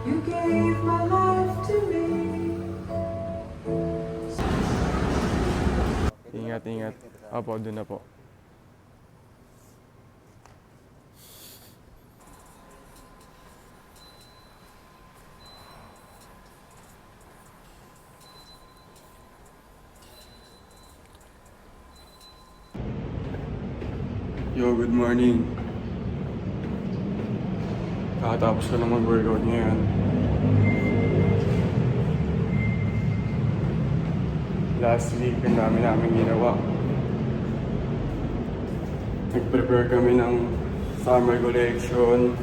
You gave my life to me. Ingat, ingat. Apo, doon na po. Yo, good morning. Kakatapos ko na mag-workout ngayon. Last week, ang dami namin ginawa. Nag-prepare kami ng summer collection.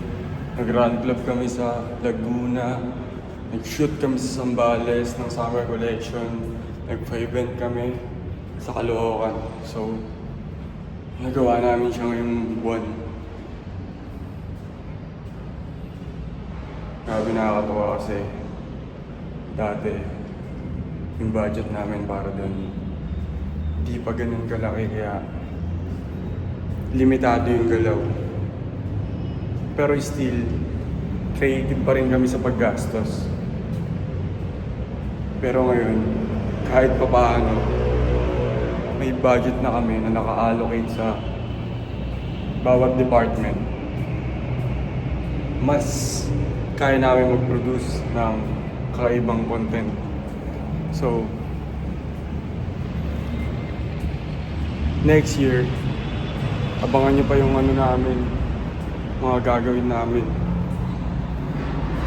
Nag-run club kami sa Laguna. Nag-shoot kami sa Zambales ng summer collection. Nag-event kami sa Caloocan. So, nagawa namin siya ngayong buwan. Grabe, nakakatawa kasi dati yung budget namin para doon hindi pa ganun kalaki, kaya limitado yung galaw. Pero still, creative pa rin kami sa paggastos. Pero ngayon, kahit pa paano, may budget na kami na naka-allocate sa bawat department. Mas kaya namin mag-produce ng kakaibang content. So, next year, abangan nyo pa yung ano namin, mga gagawin namin.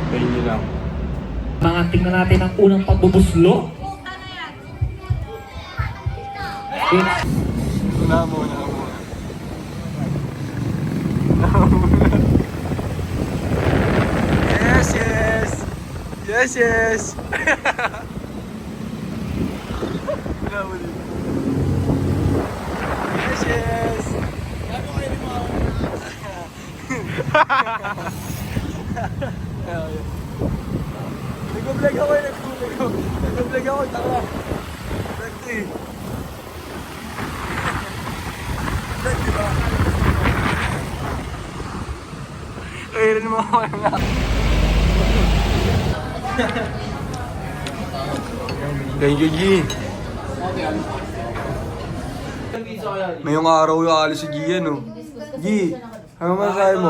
Tayo nyo lang. Mga tingnan natin ang unang pagbubuslo. Una muna. Yes, yes! Yes, yes! Una muna. Yes, yes! Nag-vlog ako, nag-vlog ako, tanga. Berti. Vlog, diba? Ayun mo ako na. Thank you, G. Ngayong araw yung alis si G yan, oh. G, ano masasabi mo?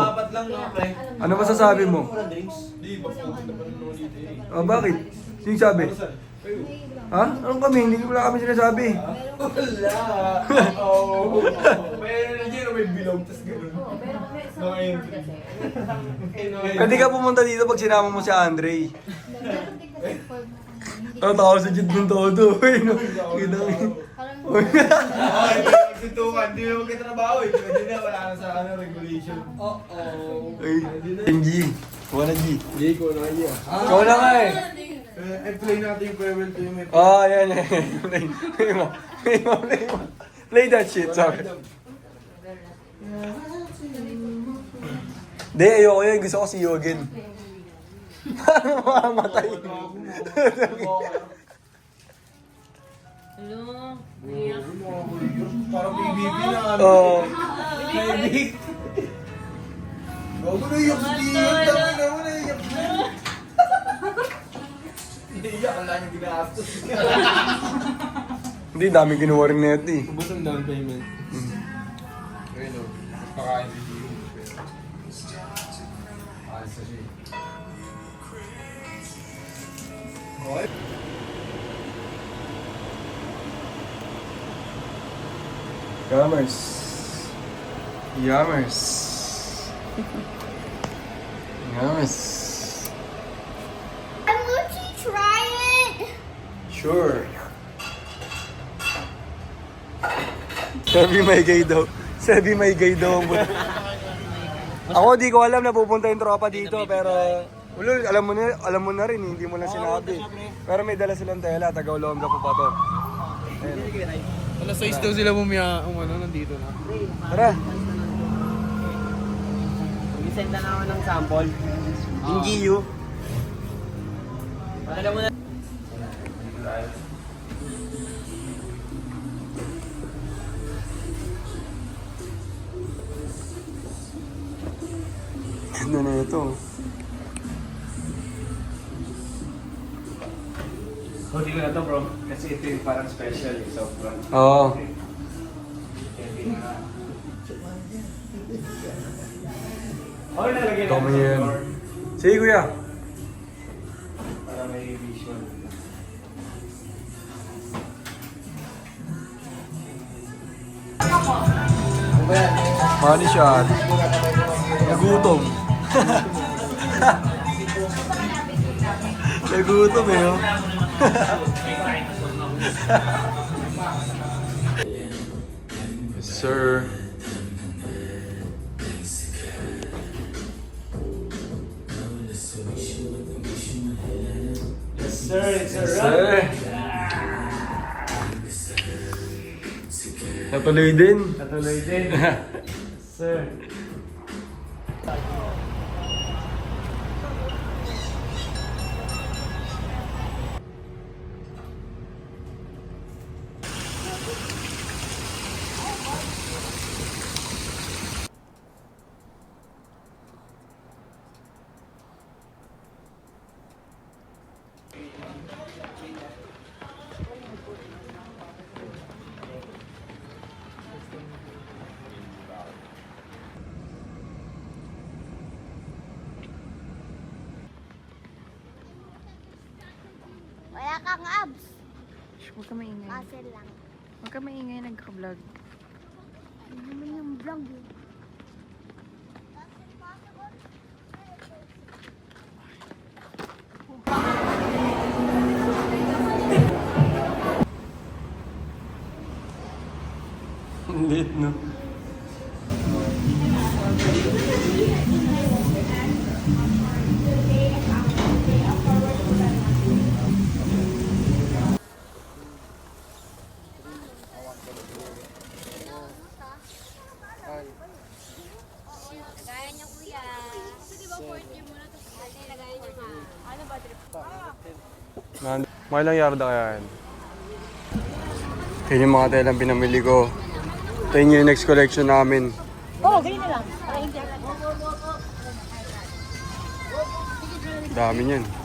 Ano masasabi mo? Oh, bakit? Sino sabi? Ha? Anong kami? Hindi wala kami sinasabi. Wala. Oo. May bilog, tas gano'n. Pwede ka pumunta dito pag sinama mo si Andre. Ang tao sa jet ng todo. Nagsuntukan, di mo magkatrabaho eh. Hindi na, wala na sa regulation. Ay, G. Kuha na G. Hindi ko na iya. Ikaw na nga eh. Play natin yung farewell to you, may Oh, yan. Play mo. Play that shit, sorry. Hindi, ayoko yun. Gusto ko si Yogen. Paano mamamatay? Hello? Parang BBB na ano. Oo. Naibig. Bago na iyak si Dion. Dami naman na iyak na. Iyak, ang lang yung ginastos. Hindi, dami kinuha rin na ito eh. Ubus ang down payment. Ayun o. Pakain si Dion. Ayos sa siya. Okay. Yummers. Yummers. Yummers. I'm going to try it. Sure. Sabi may gay daw. Sabi may gay daw. Ako di ko alam na pupunta yung tropa dito, pero ulo, alam mo na rin, hindi mo lang sinabi. Pero may dala silang tela, taga-Olonga po pa to. Ayun. Alas 6 daw sila nandito na. Tara. Mag-send na ako ng sample. Yung GU. Alam mo na. Ganda na ito. Hoodie ko na to bro, kasi ito yung parang special eh, sobrang. Oo. Okay, nalagyan Tama natin sa yan. floor Sige kuya. para may visual. Money shot. Nagutom. Nagutom eh oh. Yes, sir. Yes sir, it's a Yes, wrap. sir. Natuloy din. Natuloy din. Sir. Wala kang abs. Huwag ka maingay. Muscle lang. Huwag ka maingay, nagka-vlog. Ano naman yung vlog eh. Lit no. Lagayan niyo kuya. Sige ba 4G muna to? Ate, lagayan niyo ha. Ano ba trip? Mga ilang yarda kaya yan? Yun yung mga telang pinamili ko. Ito yung next collection namin. Oo, ganyan na lang. Para hindi Dami niyan.